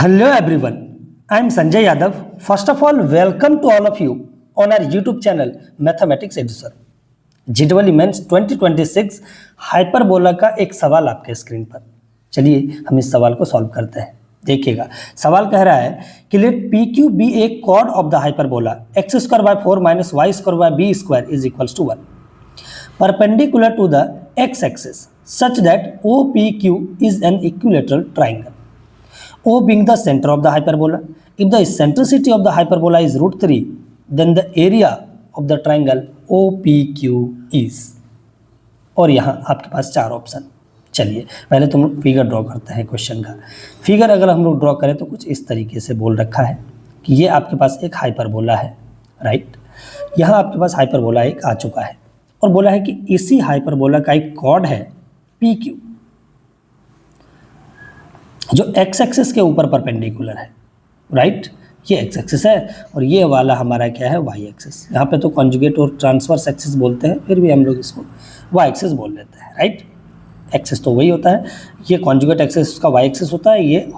Hello everyone, I am Sanjay Yadav. First of all, welcome to all of you on our YouTube channel Mathematics Education. GEE Mains 2026 hyperbola का एक सवाल आपके screen पर। चलिए हम इस सवाल को सॉल्व करते हैं। देखिएगा, सवाल कह रहा है कि let P Q be a chord of the hyperbola x square by 4 minus Y square by b square is equals to 1 perpendicular to the x axis such that O P Q is an equilateral triangle. O being the center of the hyperbola. If the eccentricity of the hyperbola is root 3, then the area of the triangle OPQ is. और यहाँ आपके पास चार option. चलिए पहले तो हम लोग figure draw करते हैं क्वेश्चन का. फिगर अगर हम लोग ड्रॉ करें तो कुछ इस तरीके से बोल रखा है कि ये आपके पास एक हाइपरबोला है, राइट. यहाँ आपके पास हाइपरबोला एक आ चुका है और बोला है कि इसी हाइपरबोला का एक कॉर्ड है PQ जो एक्स एक्सिस के ऊपर परपेंडिकुलर है, राइट. ये एक्स एक्सिस है और ये वाला हमारा क्या है, वाई एक्सिस. यहाँ पे तो कॉन्जुगेट और ट्रांसवर्स एक्सिस बोलते हैं, फिर भी हम लोग इसको वाई एक्सिस बोल लेते हैं, राइट. एक्सिस तो वही होता है, ये कॉन्जुगेट एक्सिस का वाई एक्सिस होता है, ये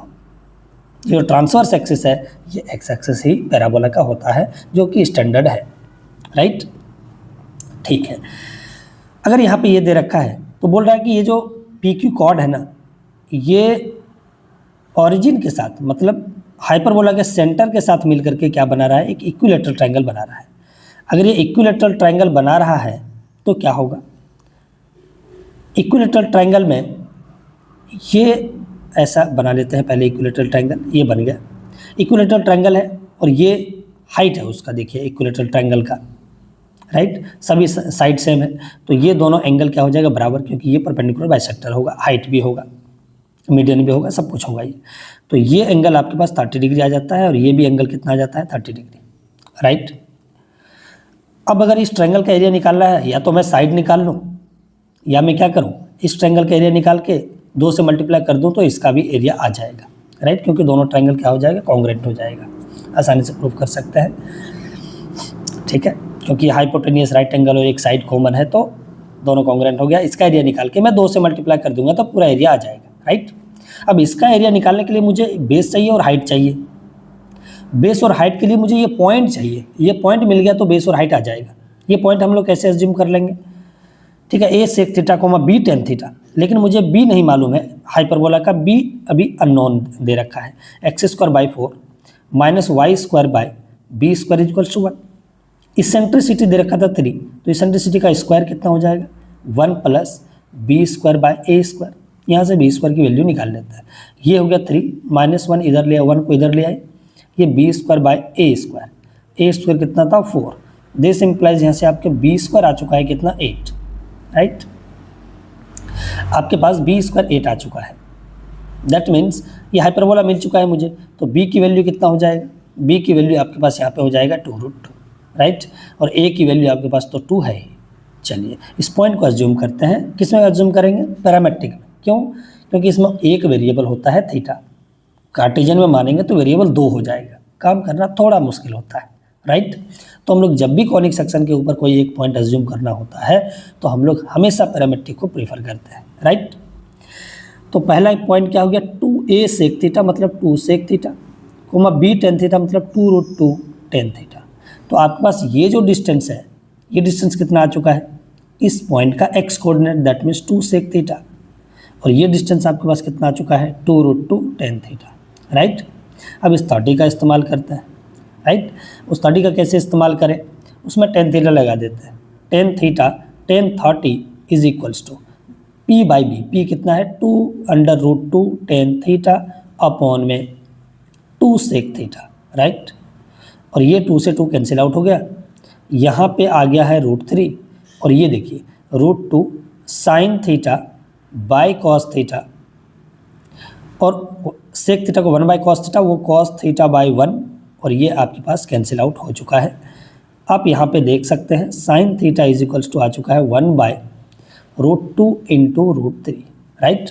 जो ट्रांसवर्स एक्सिस है ये एक्स एक्सिस ही पैराबोला का होता है जो कि स्टैंडर्ड है, राइट. ठीक है, अगर यहाँ पे ये दे रखा है तो बोल रहा है कि ये जो पी क्यू कॉर्ड है ना, ये ऑरिजिन के साथ मतलब हाइपरबोला के सेंटर के साथ मिल करके क्या बना रहा है, एक इक्विलेटरल ट्रायंगल बना रहा है. अगर ये इक्विलेटरल ट्रायंगल बना रहा है तो क्या होगा, इक्विलेटरल ट्रायंगल में ये ऐसा बना लेते हैं पहले. इक्विलेटरल ट्रायंगल ये बन गया, इक्विलेटरल ट्रायंगल है और ये हाइट है उसका, देखिए इक्विलेटरल ट्रायंगल का, राइट. सभी साइड सेम है तो ये दोनों एंगल क्या हो जाएगा, बराबर, क्योंकि ये परपेंडिकुलर बाइसेक्टर होगा, हाइट भी होगा, मीडियन भी होगा, सब कुछ होगा ये. तो ये एंगल आपके पास 30 डिग्री आ जाता है और ये भी एंगल कितना आ जाता है, 30 डिग्री, राइट. अब अगर इस ट्रायंगल का एरिया निकालना है, या तो मैं साइड निकाल लूँ या मैं क्या करूँ, इस ट्रायंगल का एरिया निकाल के 2 से मल्टीप्लाई कर दूँ तो इसका भी एरिया आ जाएगा, राइट. क्योंकि दोनों ट्रायंगल क्या हो जाएगा, कॉन्ग्रुएंट हो जाएगा. आसानी से प्रूव कर सकते हैं, ठीक है, क्योंकि हाइपोटेनियस राइट एंगल और एक साइड कॉमन है तो दोनों कॉन्ग्रुएंट हो गया. इसका एरिया निकाल के मैं 2 से मल्टीप्लाई कर दूंगा तो पूरा एरिया आ जाएगा, राइट. अब इसका एरिया निकालने के लिए मुझे बेस चाहिए और हाइट चाहिए. बेस और हाइट के लिए मुझे ये पॉइंट चाहिए, ये पॉइंट मिल गया तो बेस और हाइट आ जाएगा. ये पॉइंट हम लोग कैसे एज्यूम कर लेंगे, ठीक है, A sec theta comma B tan theta. लेकिन मुझे बी नहीं मालूम है, हाइपरबोला का बी अभी अननोन दे रखा है. X square by 4 minus Y square by B square equal to 1. Eccentricity दे रखा था 3, तो इसेंट्रिसिटी का स्क्वायर कितना हो जाएगा, 1 plus b square by a square. यहाँ से बी स्क्वायर की वैल्यू निकाल लेता है. ये हो गया 3 माइनस 1 इधर ले, 1 को इधर ले आए, ये b square by a square. A square कितना था, 4. दिस इंप्लाइज यहाँ से आपके बी स्क्वायर आ चुका है कितना, 8, राइट. आपके पास बी स्क्वायर 8 आ चुका है. दैट मीन्स ये हाइपरबोला मिल चुका है मुझे, तो बी की वैल्यू कितना हो जाएगा, बी की वैल्यू आपके पास यहाँ पे हो जाएगा 2√2, राइट. और ए की वैल्यू आपके पास तो 2 है ही. चलिए इस पॉइंट को एज्यूम करते हैं, किस में एज्यूम करेंगे, पैरामेट्रिक में. क्यों, क्योंकि इसमें एक वेरिएबल होता है थीटा. कार्टेशियन में मानेंगे तो वेरिएबल 2 हो जाएगा, काम करना थोड़ा मुश्किल होता है, राइट. तो हम लोग जब भी कॉनिक सेक्शन के ऊपर कोई एक पॉइंट एज्यूम करना होता है तो हम लोग हमेशा पैरामेट्रिक को प्रीफर करते हैं, राइट. तो पहला पॉइंट क्या हो गया, 2a सेक थीटा मतलब 2 sec theta comma b tan theta मतलब 2√2 टेन थीटा. तो आपके पास ये जो डिस्टेंस है, ये डिस्टेंस कितना आ चुका है, इस पॉइंट का x coordinate that means 2 sec theta, और ये डिस्टेंस आपके पास कितना आ चुका है, 2√2 टेन थीटा, राइट. अब इस 30 का इस्तेमाल करते हैं, राइट. उस 30 का कैसे इस्तेमाल करें, उसमें टेन थीटा लगा देते हैं. Tan theta tan 30 is equals to p by b. P कितना है, 2√2 टेन थीटा अपॉन में 2 सेक थीटा, राइट. और ये 2 से 2 कैंसिल आउट हो गया, यहाँ पे आ गया है √3, और ये देखिए √2 sine theta by cos theta, और सेक थीटा को 1 बाई कॉस थीटा, वो कॉस थीटा बाई 1, और ये आपके पास कैंसिल आउट हो चुका है. आप यहाँ पे देख सकते हैं sine theta is equals to आ चुका है 1 बाई √2 इंटू √3, राइट.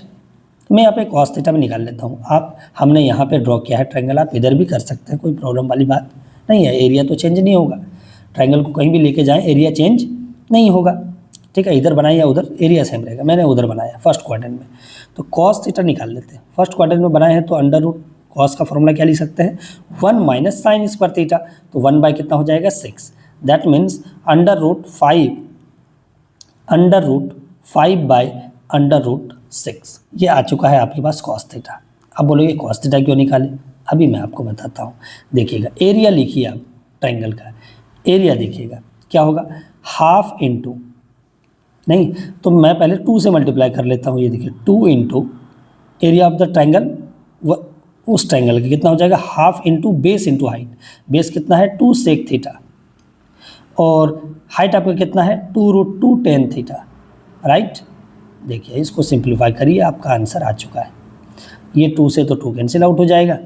मैं यहाँ पे कॉस थीटा में निकाल लेता हूँ. आप हमने यहाँ पे ड्रॉ किया है ट्रायंगल, आप इधर भी कर सकते हैं, कोई प्रॉब्लम वाली बात नहीं है. एरिया तो चेंज नहीं होगा, ट्रायंगल को कहीं भी लेके जाएं एरिया चेंज नहीं होगा, ठीक है. इधर बनाया या उधर एरिया सेम रहेगा. मैंने उधर बनाया फर्स्ट क्वाड्रेंट में, तो कॉस थीटा निकाल लेते हैं. फर्स्ट क्वाड्रेंट में बनाए हैं तो अंडर रूट कॉस का फॉर्मूला क्या लिख सकते हैं, 1 माइनस साइन स्क्वायर थीटा, तो 1 बाय कितना हो जाएगा 6, that means under root 5 by under root 6, ये आ चुका है आपके पास कॉस थीटा। अब बोलोगे कॉस थीटा क्यों निकाले, अभी मैं आपको बताता हूँ। देखिएगा एरिया लिखिए आप ट्राइंगल का, एरिया देखिएगा क्या होगा, हाफ इंटू, नहीं तो मैं पहले 2 से मल्टीप्लाई कर लेता हूँ, ये देखिए 2 into area of the triangle, उस ट्राइंगल का कितना हो जाएगा, half into base into height, base कितना है 2 सेक थीटा और हाइट आपका कितना है 2√2 tan थीटा, राइट। देखिए इसको सिंप्लीफाई करिए, आपका आंसर आ चुका है। ये 2 से तो 2 कैंसिल आउट हो जाएगा,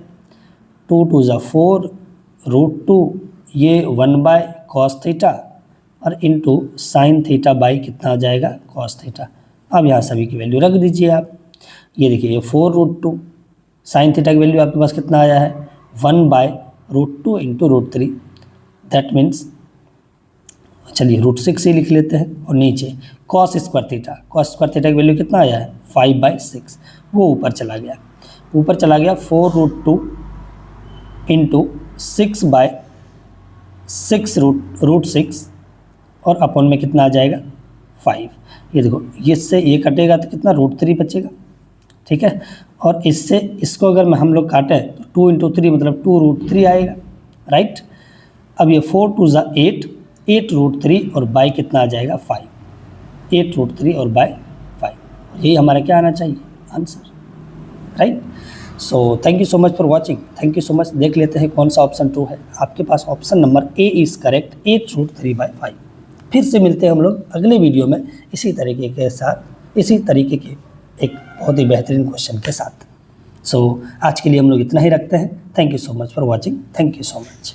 2 2 ज़ा 4 √2, ये 1 बाय कॉस थीटा और इंटू साइन थीटा बाई कितना आ जाएगा कॉस थीटा। अब यहाँ सभी की वैल्यू रख दीजिए आप, ये देखिए ये 4√2, साइन थीटा की वैल्यू आपके पास कितना आया है 1 बाय √2 इंटू √3, दैट मीन्स चलिए √6 ही लिख लेते हैं, और नीचे कॉस स्क्वायर थीटा की वैल्यू कितना आया है 5/6, वो ऊपर चला गया 4√2 इंटू 6/6 और अपॉन में कितना आ जाएगा 5। ये देखो इससे ये कटेगा तो कितना √3 बचेगा, ठीक है, और इससे इसको अगर हम लोग काटें तो 2 इंटू 3 मतलब 2√3 आएगा, राइट। अब ये 4 2 ज़ा 8 और बाई कितना आ जाएगा 5, 8√3 और बाय 5, यही हमारा क्या आना चाहिए answer, right. So thank you so much for watching, thank you so much. देख लेते हैं कौन सा ऑप्शन ट्रू है आपके पास, option number A is correct, 8√3/5। फिर से मिलते हैं हम लोग अगले वीडियो में इसी तरीके के एक बहुत ही बेहतरीन क्वेश्चन के साथ। सो आज के लिए हम लोग इतना ही रखते हैं। Thank you so much for watching, thank you so much.